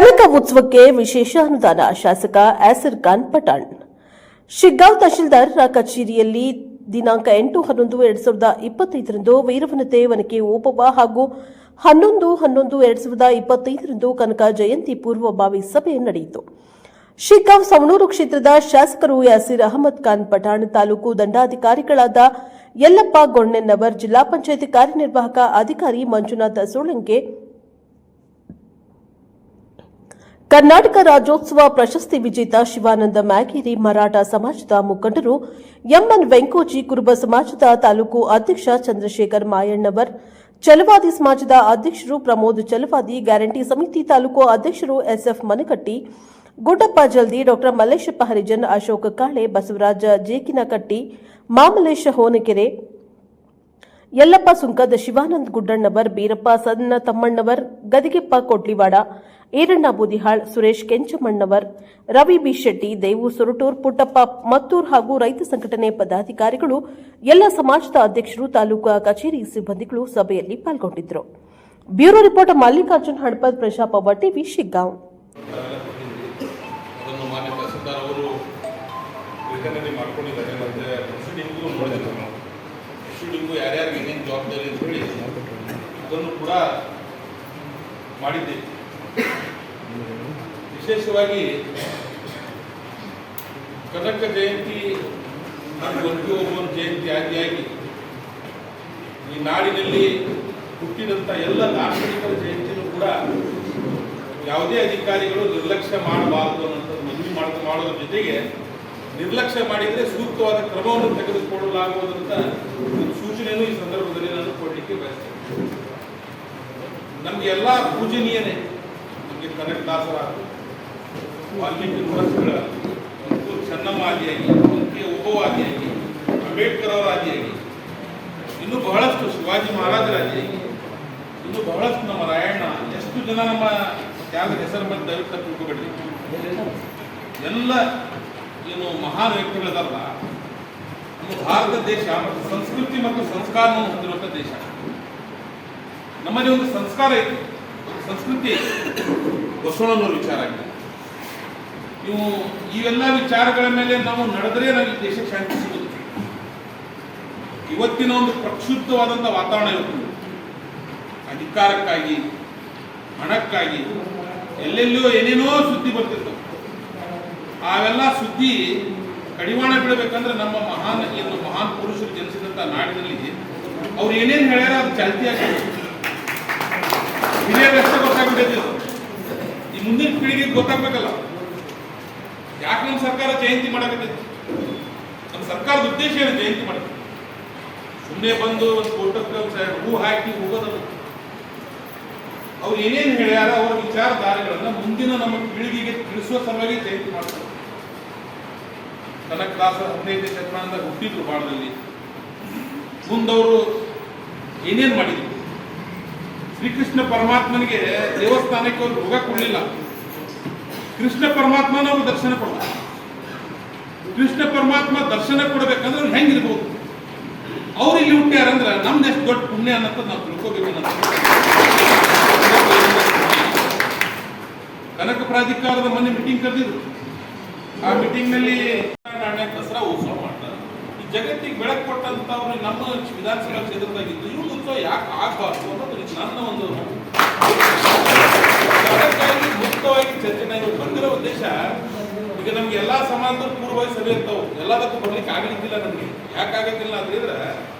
ಕನಕ ಉತ್ಸವಕ್ಕೆ ವಿಶೇಷ ಅನುದಾನ ಶಾಸಕ ಆಸಿರ್ ಖಾನ್ ಪಠಾಣ್. ಶಿಗ್ಗಾಂವ್ ತಹಶೀಲ್ದಾರ್ ಕಚೇರಿಯಲ್ಲಿ ದಿನಾಂಕ 8/11/2025ರಂದು ವೀರವನಿತೆ ವನಕೆ ಓಬವ್ವ ಹಾಗೂ 11/11/2025ರಂದು ಕನಕ ಜಯಂತಿ ಪೂರ್ವಭಾವಿ ಸಭೆ ನಡೆಯಿತು. ಶಿಗ್ಗಾಂವ್ ಸವಣೂರು ಕ್ಷೇತ್ರದ ಶಾಸಕರು ಯಾಸೀರ್ ಅಹಮದ್ ಖಾನ್ ಪಠಾಣ್, ತಾಲೂಕು ದಂಡಾಧಿಕಾರಿಗಳಾದ ಯಲ್ಲಪ್ಪ ಗೊಂಡೆನ್ನವರ್, ಜಿಲ್ಲಾ ಪಂಚಾಯತ್ ಕಾರ್ಯನಿರ್ವಾಹಕ ಅಧಿಕಾರಿ ಮಂಜುನಾಥ ಸೋಳಂಕೆ, ಕರ್ನಾಟಕ ರಾಜ್ಯೋತ್ಸವ ಪ್ರಶಸ್ತಿ ವಿಜೇತ ಶಿವಾನಂದ ಮ್ಯಾಗೇರಿ, ಮರಾಠ ಸಮಾಜದ ಮುಖಂಡರು ಎಂಎನ್ ವೆಂಕೋಜಿ, ಕುರುಬ ಸಮಾಜದ ತಾಲೂಕು ಅಧ್ಯಕ್ಷ ಚಂದ್ರಶೇಖರ್ ಮಾಯಣ್ಣವರ್, ಚಲವಾದಿ ಸಮಾಜದ ಅಧ್ಯಕ್ಷರು ಪ್ರಮೋದ್ ಚಲವಾದಿ, ಗ್ಯಾರಂಟಿ ಸಮಿತಿ ತಾಲೂಕು ಅಧ್ಯಕ್ಷರು ಎಸ್ಎಫ್ ಮನಕಟ್ಟಿ, ಗುಡ್ಡಪ್ಪ ಜಲ್ದಿ, ಡಾ ಮಲ್ಲೇಶಪ್ಪ ಹರಿಜನ್, ಅಶೋಕ್ ಕಾಳೆ, ಬಸವರಾಜ ಜೇಕಿನಕಟ್ಟಿ, ಮಾಮಲೇಶ ಹೋನಕೆರೆ, ಯಲ್ಲಪ್ಪ ಸುಂಕದ್, ಶಿವಾನಂದ್ ಗುಡ್ಡಣ್ಣವರ್, ಬೀರಪ್ಪ ಸಣ್ಣ ತಮ್ಮಣ್ಣವರ್, ಗದಿಗೆಪ್ಪ ಕೊಡ್ಲಿವಾಡ, ಈರಣ್ಣ ಬೂದಿಹಾಳ್, ಸುರೇಶ್ ಕೆಂಚಮಣ್ಣವರ್, ರವಿ ಬಿ ಶೆಟ್ಟಿ, ದೇವು ಸೊರಟೂರ್, ಪುಟ್ಟಪ್ಪ ಮತ್ತೂರ್ ಹಾಗೂ ರೈತ ಸಂಘಟನೆ ಪದಾಧಿಕಾರಿಗಳು, ಎಲ್ಲ ಸಮಾಜದ ಅಧ್ಯಕ್ಷರು, ತಾಲೂಕು ಕಚೇರಿ ಸಿಬ್ಬಂದಿಗಳು ಸಭೆಯಲ್ಲಿ ಪಾಲ್ಗೊಂಡಿದ್ದರು. ಬ್ಯೂರೋ ರಿಪೋರ್ಟ್ ಮಲ್ಲಿಕಾರ್ಜುನ್ ಹಡಪದ್, ಪ್ರಜಾಪವ ಟಿವಿ, ಶಿಗ್ಗಾಂವ್. ಯಾರ್ಯಾರಿಗೆ ಏನೇನು ಜವಾಬ್ದಾರಿ ಅಂತ ಹೇಳಿ ಅದನ್ನು ಕೂಡ ಮಾಡಿದ್ದೇವೆ. ವಿಶೇಷವಾಗಿ ಕನಕ ಜಯಂತಿ ಒಬ್ಬೊಂದು ಜಯಂತಿ ಆದಿಯಾಗಿ ಈ ನಾಡಿನಲ್ಲಿ ಹುಟ್ಟಿದಂಥ ಎಲ್ಲ ದಾರ್ಶನಿಕರ ಜಯಂತಿನೂ ಕೂಡ ಯಾವುದೇ ಅಧಿಕಾರಿಗಳು ನಿರ್ಲಕ್ಷ್ಯ ಮಾಡಬಾರದು ಅನ್ನೋಂಥದ್ದು ಮನವಿ ಮಾಡೋದ್ರ ಜೊತೆಗೆ ನಿರ್ಲಕ್ಷ್ಯ ಮಾಡಿದರೆ ಸೂಕ್ತವಾದ ಕ್ರಮವನ್ನು ತೆಗೆದುಕೊಳ್ಳಲಾಗುವುದಂತ ಸೂಚನೆಯನ್ನು ಈ ಸಂದರ್ಭದಲ್ಲಿ ನಾನು ಕೊಡಲಿಕ್ಕೆ ಬಯಸ್ತೇನೆ. ನಮಗೆ ಎಲ್ಲ ಪೂಜನೀಯನೇ. ನಮಗೆ ಕನಕದಾಸರ, ವಾಲ್ಮೀಕಿ ಮಹರ್ಷಿಗಳ, ಚೆನ್ನಮ್ಮ ಆದಿಯಾಗಿ, ಓಬವ್ವ ಆದಿಯಾಗಿ, ಅಂಬೇಡ್ಕರ್ ಅವರ ಆದಿಯಾಗಿ, ಇನ್ನೂ ಬಹಳಷ್ಟು ಶಿವಾಜಿ ಮಹಾರಾಜರ ಆದಿಯಾಗಿ, ಇನ್ನೂ ಬಹಳಷ್ಟು ನಮ್ಮ ರಾಯಣ್ಣ, ಎಷ್ಟು ಜನ ನಮ್ಮ ತ್ಯಾಗದ ಹೆಸರು ಮೇಲೆ ದಯವಿಟ್ಟು ತಿಳ್ಕೊಬೇಡಿ. ಎಲ್ಲ ಏನು ಮಹಾನ್ ವ್ಯಕ್ತಿಗಳಿದಾರಲ್ಲ, ನಮ್ಮ ಭಾರತ ದೇಶ ಮತ್ತು ಸಂಸ್ಕೃತಿ ಮತ್ತು ಸಂಸ್ಕಾರವನ್ನು ಹೊಂದಿರುವಂಥ ದೇಶ. ನಮ್ಮಲ್ಲಿ ಒಂದು ಸಂಸ್ಕಾರ ಐತಿ, ಸಂಸ್ಕೃತಿ ಐತಿ. ಬಸವಣ್ಣನವರ ವಿಚಾರ ಆಗಿದೆ. ನೀವು ಇವೆಲ್ಲ ವಿಚಾರಗಳ ಮೇಲೆ ನಾವು ನಡೆದರೆ ನಾವು ಈ ದೇಶಕ್ಕೆ ಶಾಂತಿ ಸಿಗುವುದು. ಇವತ್ತಿನ ಒಂದು ಪ್ರಕ್ಷುಬ್ಧವಾದಂಥ ವಾತಾವರಣ ಇರುತ್ತೆ. ಅಧಿಕಾರಕ್ಕಾಗಿ, ಹಣಕ್ಕಾಗಿ ಎಲ್ಲೆಲ್ಲಿಯೋ ಏನೇನೋ ಸುದ್ದಿ ಬರ್ತಿರ್ತವೆ. ಅವೆಲ್ಲ ಸುದ್ದಿ ಕಡಿವಾಣ ಬಿಡಬೇಕಂದ್ರೆ ನಮ್ಮ ಮಹಾನ್ ಪುರುಷರು ಜನಿಸಿದಂಥ ನಾಡಿನಲ್ಲಿ ಅವ್ರು ಏನೇನು ಹೇಳ್ಯಾರ ಅದು ಚಾಲ್ತಿ ಆಗ್ತದೆ. ಹಿರಿಯರಷ್ಟೇ ಗೊತ್ತಾಗ್ಬಿಟ್ಟೈತಿ. ಈ ಮುಂದಿನ ಪೀಳಿಗೆಗೆ ಗೊತ್ತಾಗ್ಬೇಕಲ್ಲ, ಯಾಕೆ ನಮ್ಮ ಸರ್ಕಾರ ಜಯಂತಿ ಮಾಡಕತ್ತೈತಿ, ನಮ್ಮ ಸರ್ಕಾರದ ಉದ್ದೇಶ ಏನು ಜಯಂತಿ ಮಾಡೋದು? ಸುಮ್ಮನೆ ಬಂದು ಒಂದು ಫೋಟೋಕ್ಕೆ ಹೂ ಹಾಕಿ ಹೋಗೋದಲ್ಲ. ಅವ್ರು ಏನೇನು ಹೇಳ್ಯಾರ ಅವರ ವಿಚಾರಧಾರೆಗಳನ್ನ ಮುಂದಿನ ನಮ್ಮ ಪೀಳಿಗೆಗೆ ತಿಳಿಸುವ ಸಲುವಾಗಿ ಜಯಂತಿ ಮಾಡ್ತಾರೆ. ಕನಕದಾಸರ 15ನೇ ಶತಮಾನದಾಗ ಹುಟ್ಟಿದ್ರು ಬಾಳದಲ್ಲಿ. ಮುಂದವರು ಏನೇನು ಮಾಡಿದ್ರು? ಶ್ರೀಕೃಷ್ಣ ಪರಮಾತ್ಮನಿಗೆ ದೇವಸ್ಥಾನಕ್ಕೆ ಅವ್ರು ಹೋಗ ಕೊಡಲಿಲ್ಲ. ಕೃಷ್ಣ ಪರಮಾತ್ಮನ ಅವ್ರು ದರ್ಶನ ಕೊಡ್ತಾರೆ. ಕೃಷ್ಣ ಪರಮಾತ್ಮ ದರ್ಶನ ಕೊಡಬೇಕಂದ್ರೆ ಅವ್ರು ಹೆಂಗಿರ್ಬೋದು? ಅವ್ರು ಇಲ್ಲಿ ಹುಟ್ಟ್ಯಾರಂದ್ರೆ ನಮ್ದು ಎಷ್ಟು ದೊಡ್ಡ ಪುಣ್ಯ ಅನ್ನೋದು ನಾವು ತಿಳ್ಕೋಬೇಕು. ಕನಕ ಪ್ರಾಧಿಕಾರದ ಮೊನ್ನೆ ಮೀಟಿಂಗ್ ಕರೆದಿದ್ರು. ಆ ಮೀಟಿಂಗ್ ನಲ್ಲಿ ದಸರಾ ಉತ್ಸವ ಮಾಡ್ತಾರೆ. ಈ ಜಗತ್ತಿಗೆ ಬೆಳಕು ಕೊಟ್ಟಂತವ್ರು ನಮ್ಮ ವಿಧಾನಸಭಾ ಕ್ಷೇತ್ರದಾಗಿದ್ದು ಇವ್ರ ಉತ್ಸವ ಯಾಕೆ ಆಗಬಾರ್ದು ಅನ್ನೋದು ನನ್ನ ಒಂದು ಮುಕ್ತವಾಗಿ ಚರ್ಚೆ ಬಂದಿರೋ ಉದ್ದೇಶ. ಈಗ ನಮ್ಗೆ ಎಲ್ಲಾ ಸಮಾಜದ ಪೂರ್ವವಾಗಿ ಸಭೆ ಇರ್ತಾವೆ, ಎಲ್ಲದಕ್ಕೂ ಬರ್ಲಿಕ್ಕೆ ಆಗಲಿಕ್ಕಿಲ್ಲ. ನಮಗೆ ಯಾಕೆ ಆಗಕ್ಕಿಲ್ಲ ಅಂತ ಹೇಳಿದ್ರೆ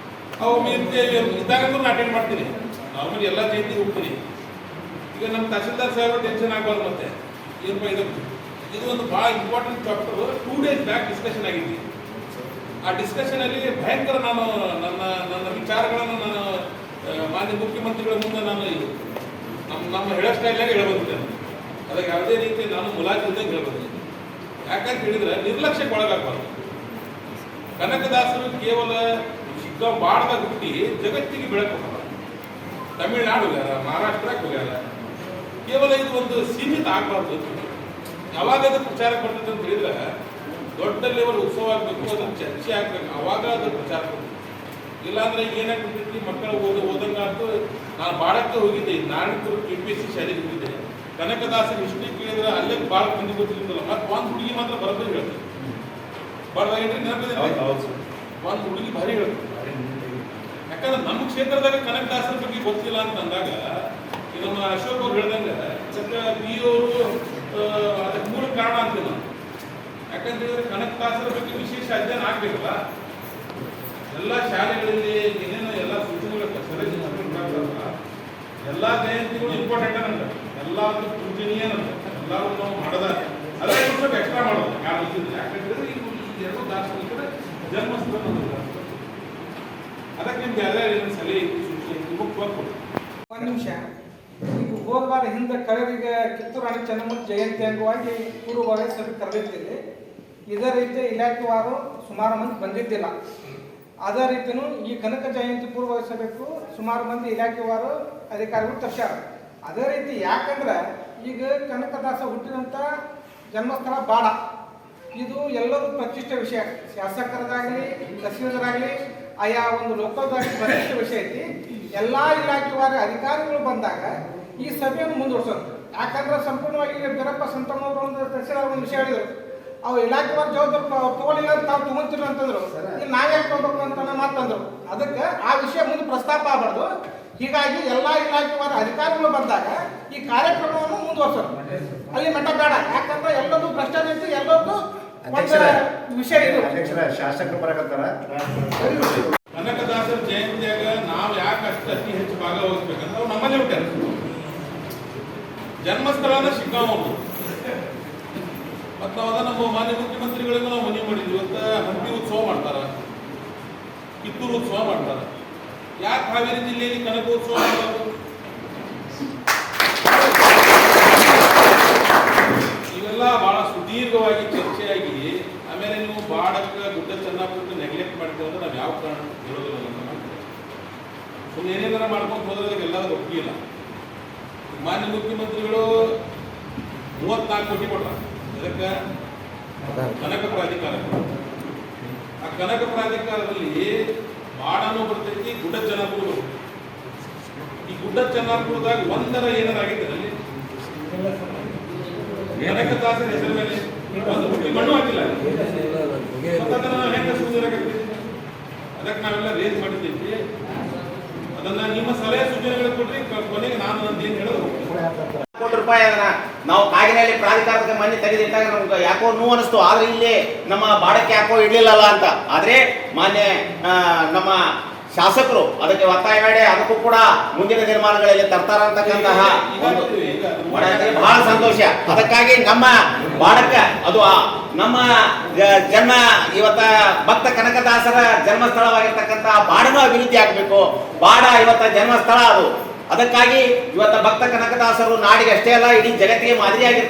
ಅವು ಇದ್ದಾಗಂತೂ ನಾನು ಅಟೆಂಡ್ ಮಾಡ್ತೀನಿ. ನಾರ್ಮಲಿ ಎಲ್ಲ ಜಯಂತಿ ಹೋಗ್ತೀನಿ. ಈಗ ನಮ್ಮ ತಹಶೀಲ್ದಾರ್ ಸಾಹೇಬರು ಟೆನ್ಷನ್ ಆಗಬಾರ್ದು. ಮತ್ತೆ ಏನಪ್ಪ ಇದು ಒಂದು ಭಾಳ important chapter. 2 days back discussion ಆಗಿದ್ವಿ. ಆ ಡಿಸ್ಕಷನ್ ಅಲ್ಲಿ ಭಯಂಕರ ನಾನು ನನ್ನ ವಿಚಾರಗಳನ್ನು ನಾನು ಮಾನ್ಯ ಮುಖ್ಯಮಂತ್ರಿಗಳ ಮುಂದೆ ನಾನು ನಮ್ಮ ಹೇಳೋ ಸ್ಟೈಲಾಗಿ ಹೇಳ್ಬಂದಿದ್ದೇನೆ. ಅದಕ್ಕೆ ಯಾವುದೇ ರೀತಿ ನಾನು ಮುಲಾಜಿಲ್ದಂಗೆ ಹೇಳ್ಬಂದಿದ್ದೆ. ಯಾಕಂತ ಹೇಳಿದ್ರೆ ನಿರ್ಲಕ್ಷ್ಯಕ್ಕೆ ಒಳಗಾಗಬಾರ್ದು. ಕನಕದಾಸರು ಕೇವಲ ಶಿಗ್ಗಾಂವ್ ಬಾಳದಾಗ ಹುಟ್ಟಿ ಜಗತ್ತಿಗೆ ಬೆಳಕು ಹೋಗಲ್ಲ. ತಮಿಳುನಾಡು ಹೋಗ್ಯಾರ, ಮಹಾರಾಷ್ಟ್ರಕ್ಕೆ ಹೋಗ್ಯಾರ. ಕೇವಲ ಇದು ಒಂದು ಸೀಮಿತ ಆಗಬಾರ್ದು. ಯಾವಾಗ ಅದು ಪ್ರಚಾರ ಬರ್ತದೆ ಅಂತ ಹೇಳಿದ್ರೆ ದೊಡ್ಡ ಲೆವೆಲ್ ಉತ್ಸವ ಆಗಬೇಕು, ಅದನ್ನು ಚರ್ಚೆ ಆಗ್ಬೇಕು, ಅವಾಗ ಅದು ಪ್ರಚಾರ ಬರ್ತದೆ. ಇಲ್ಲಾಂದ್ರೆ ಏನಾಗ್ಬಿಡ್ತೈತಿ, ಮಕ್ಕಳು ಓದಂಗಾಯ್ತು. ನಾನು ಬಾಳಕ್ಕೆ ಹೋಗಿದ್ದೆ, ನಾರಾಯಣಪುರ KPSC ಶಾಲೆಗೆ ಹೋಗಿದ್ದೆ. ಕನಕದಾಸರ ಹಿಸ್ಟ್ರಿ ಕೇಳಿದ್ರೆ ಅಲ್ಲೇ ಭಾಳ ಮಂದಿ ಗೊತ್ತಿಲ್ಲ. ಮತ್ತೆ ಒಂದು ಹುಡುಗಿ ಮಾತ್ರ ಬರೋಬ್ಬರಿ ಹೇಳ್ತಾರೆ. ಭಾಳ ನೆನಪಿದೆ, ಒಂದು ಹುಡುಗಿ ಭಾರಿ ಹೇಳ್ತಾರೆ. ಯಾಕಂದ್ರೆ ನಮ್ಮ ಕ್ಷೇತ್ರದಾಗ ಕನಕದಾಸರ ಬಗ್ಗೆ ಗೊತ್ತಿಲ್ಲ ಅಂತ ಅಂದಾಗ ನಮ್ಮ ಅಶೋಕ್ ಅವ್ರು ಹೇಳ್ದಂಗೆ ಬಿ ಅವರು ಅದಕ್ಕೆ ಮೂಲ ಕಾರಣ ಅಂತೀವಿ ನಾವು. ಯಾಕಂತ ಹೇಳಿದ್ರೆ ಕನಕದಾಸರ ಬಗ್ಗೆ ವಿಶೇಷ ಅಧ್ಯಯನ ಆಗ್ಬೇಕಲ್ಲ. ಎಲ್ಲ ಶಾಲೆಗಳಲ್ಲಿ ಏನೇನು ಎಲ್ಲ ಸೂಚನೆಗಳು ಎಲ್ಲ ಜಯಂತಿಗಳು ಇಂಪಾರ್ಟೆಂಟ್ ಅಂತ, ಎಲ್ಲ ಒಂದು ಪೂಜನೀಯ ಅಂತ, ಎಲ್ಲರೂ ನಾವು ಮಾಡೋದ ಅದೇ ಸ್ವಲ್ಪ ಎಕ್ಸ್ಟ್ರಾ ಮಾಡೋದು ಯಾರು ಇದ್ದಿಲ್ಲ. ಯಾಕಂತಂದ್ರೆ ಈ ಎರಡು ದಾರ್ಶನಿಕರ ಜನ್ಮಸ್ಥಳ ಅದಕ್ಕೆ ನಿಮ್ಗೆ ಎಲ್ಲ ಸಲಹೆ ಮುಖ್ಯವಾಗಿ ಒಂದು ನಿಮಿಷ. ಈಗ ಹೋದ ವಾರ ಹಿಂದೆ ಕಳೆದೀಗ ಕಿತ್ತೂರು ರಾಣಿ ಚೆನ್ನಮ್ಮ ಜಯಂತಿ ಅಂಗವಾಗಿ ಪೂರ್ವಭಾವಿ ಸಭೆ ಕರೆದಿದ್ದೀರಿ. ಇದೇ ರೀತಿ ಇಲಾಖೆವಾರು ಸುಮಾರು ಮಂದಿ ಬಂದಿದ್ದಿಲ್ಲ. ಅದೇ ರೀತಿಯೂ ಈ ಕನಕ ಜಯಂತಿ ಪೂರ್ವಭಾವಿ ಸಭೆಗೂ ಸುಮಾರು ಮಂದಿ ಇಲಾಖೆವಾರು ಅಧಿಕಾರಿಗಳು ತರ್ಸ್ಯಾರ. ಅದೇ ರೀತಿ ಯಾಕಂದ್ರೆ ಈಗ ಕನಕದಾಸ ಹುಟ್ಟಿದಂಥ ಜನ್ಮಸ್ಥಳ ಬಾಡ, ಇದು ಎಲ್ಲರೂ ಪ್ರತಿಷ್ಠೆ ವಿಷಯ. ಶಾಸಕರದಾಗಲಿ ತಹಸೀಲ್ದಾರಾಗಲಿ ಆಯಾ ಒಂದು ಲೋಕಲ್ದಾಗಲಿ ಪ್ರತಿಷ್ಠೆ ವಿಷಯ ಐತಿ. ಎಲ್ಲ ಇಲಾಖೆವಾರ ಅಧಿಕಾರಿಗಳು ಬಂದಾಗ ಈ ಸಭೆಯನ್ನು ಮುಂದುವರ್ಸೋದು. ಯಾಕಂದ್ರೆ ಸಂಪೂರ್ಣವಾಗಿ ಬೀರಪ್ಪ ಸಂತಮ್ಮವರು ಒಂದು ತಹಸೀಲ್ದಾರ್ ಒಂದು ವಿಷಯ ಹೇಳಿದರು, ಅವು ಇಲಾಖೆವಾರ ಜವಾಬ್ದಾರಿ ತಗೊಳ್ಳಿಲ್ಲ ತಾವು ತಗೊಂತೀವಿ ಅಂತಂದ್ರು. ಈಗ ನಾವ್ಯಾಕೆ ತಗೋಬೇಕು ಅಂತ ಮಾತಂದ್ರು. ಅದಕ್ಕೆ ಆ ವಿಷಯ ಮುಂದೆ ಪ್ರಸ್ತಾಪ ಆಗಬಾರ್ದು. ಹೀಗಾಗಿ ಎಲ್ಲ ಇಲಾಖೆವಾರ ಅಧಿಕಾರಿಗಳು ಬಂದಾಗ ಈ ಕಾರ್ಯಕ್ರಮವನ್ನು ಮುಂದುವರ್ಸೋದು. ಅಲ್ಲಿ ಮಟ್ಟ ಬೇಡ. ಯಾಕಂದ್ರೆ ಎಲ್ಲದೂ ಭ್ರಷ್ಟಾಚಾರ, ಎಲ್ಲದೂ ವಿಷಯ ಇದು. ಶಾಸಕರು ಬರಕತ್ತಾರ. ಕನಕದಾಸರ ಜಯಂತಿಯಾಗ ನಾವು ಯಾಕೆ ಅತಿ ಹೆಚ್ಚು ಭಾಗವಹಿಸ್ಬೇಕಂತ ಅವ್ರು ನಮ್ಮಲ್ಲೇ ಬಿಟ್ಟಾರ. ಜನ್ಮಸ್ಥಳನ ಶಿಗ್ಗಾಂವ್ ಮತ್ತು ನಾವು ನಮ್ಮ ಮಾನ್ಯ ಮುಖ್ಯಮಂತ್ರಿಗಳಿಗೂ ನಾವು ಮನವಿ ಮಾಡಿದ್ವಿ. ಇವತ್ತು ಹಂಪಿ ಉತ್ಸವ ಮಾಡ್ತಾರ, ಕಿತ್ತೂರು ಉತ್ಸವ ಮಾಡ್ತಾರ. ಯಾಕೆ ಹಾವೇರಿ ಜಿಲ್ಲೆಯಲ್ಲಿ ಕನಕೋತ್ಸವ ಮಾಡೋದು? ಇವೆಲ್ಲ ಬಹಳ ಸುದೀರ್ಘವಾಗಿ ಚರ್ಚೆಯಾಗಿ ಆಮೇಲೆ ನೀವು ಬಾಡಕ್ಕೆ ಗುಡ್ಡ ಚೆನ್ನಾಗಿ ನೆಗ್ಲೆಕ್ಟ್ ಮಾಡ್ತೀವಿ ಅಂದ್ರೆ ನಾವು ಯಾವ ಕಾರಣ ಹೇಳೋದಿಲ್ಲ. ಸುಮ್ಮನೆ ಏನೇನಾರ ಮಾಡ್ಕೊಂಡು ಹೋದ್ರೆ ಎಲ್ಲರೂ ಒಪ್ಪಿಲ್ಲ. ಮಾನ್ಯ ಮುಖ್ಯಮಂತ್ರಿಗಳು 34 ಕೋಟಿ ಕೊಟ್ಟ ಇದಕ್ಕೆ ಕನಕ ಪ್ರಾಧಿಕಾರ. ಆ ಕನಕ ಪ್ರಾಧಿಕಾರದಲ್ಲಿ ಬಾಡನೂ ಬರ್ತೈತಿ, ಗುಡ್ಡ ಚೆನ್ನಾಪುರ ಬರ್ತೈತಿ. ಈ ಗುಡ್ಡ ಚೆನ್ನಾಪುರದಾಗ ಒಂದರ ಏನಾರ ಆಗಿದ್ದರೆ ಅಲ್ಲಿ ಕನಕದಾಸರ ಹೆಸರ ಮೇಲೆ ಒಂದು ಹುಟ್ಟಿ ಮಣ್ಣು ಹಾಕಿಲ್ಲ. ಅದನ್ನ ನಾವು ಹೆಂಗೆ ಸುಧಾರಾಗತ್ತೀವಿ? ಅದಕ್ಕೆ ನಾವೆಲ್ಲ ರೇಸ್ ಮಾಡಿದ್ದೀವಿ. ಅದನ್ನ ನಿಮ್ಮ ಸಲಹೆ ಸೂಚನೆಗಳು ಕೊಡ್ರಿ. ಕೊನೆಗೆ ನಾನು ನಂದೇನು ಹೇಳೋದು, ಕೋಟಿ ರೂಪಾಯಿ ಅದನ್ನ ನಾವು ಕಾಗಿನಲ್ಲಿ ಪ್ರಾಧಿಕಾರದ ಮನೆ ತೆಗೆದಿಟ್ಟಾಗ ನಮ್ಗೆ ಯಾಕೋ ನೋವು ಅನಿಸ್ತು. ಆದ್ರೆ ಇಲ್ಲಿ ನಮ್ಮ ಬಾಡಕ್ಕೆ ಯಾಕೋ ಇಡ್ಲಿಲ್ಲಲ್ಲ ಅಂತ. ಆದ್ರೆ ಮಾನ್ಯ ನಮ್ಮ ಶಾಸಕರು ಅದಕ್ಕೆ ಒತ್ತಾಯ ಮಾಡಿ ಅದಕ್ಕೂ ಕೂಡ ಮುಂದಿನ ನಿರ್ಮಾಣಗಳಲ್ಲಿ ತರ್ತಾರ ಅಂತಕ್ಕಂತಹ ಬಹಳ ಸಂತೋಷ. ಅದಕ್ಕಾಗಿ ನಮ್ಮ ಬಾಡಕ್ಕ ಅದು ನಮ್ಮ ಜನ್ಮ ಇವತ್ತ ಭಕ್ತ ಕನಕದಾಸರ ಜನ್ಮಸ್ಥಳವಾಗಿರ್ತಕ್ಕಂತಹ ಬಾಡನೂ ಅಭಿವೃದ್ಧಿ ಆಗಬೇಕು. ಬಾಡ ಇವತ್ತ ಜನ್ಮಸ್ಥಳ ಅದು. ಅದಕ್ಕಾಗಿ ಇವತ್ತ ಭಕ್ತ ಕನಕದಾಸರು ನಾಡಿಗೆ ಅಷ್ಟೇ ಅಲ್ಲ ಇಡೀ ಜಗತ್ತಿಗೆ ಮಾದರಿಯಾಗಿರ್ತಾರೆ.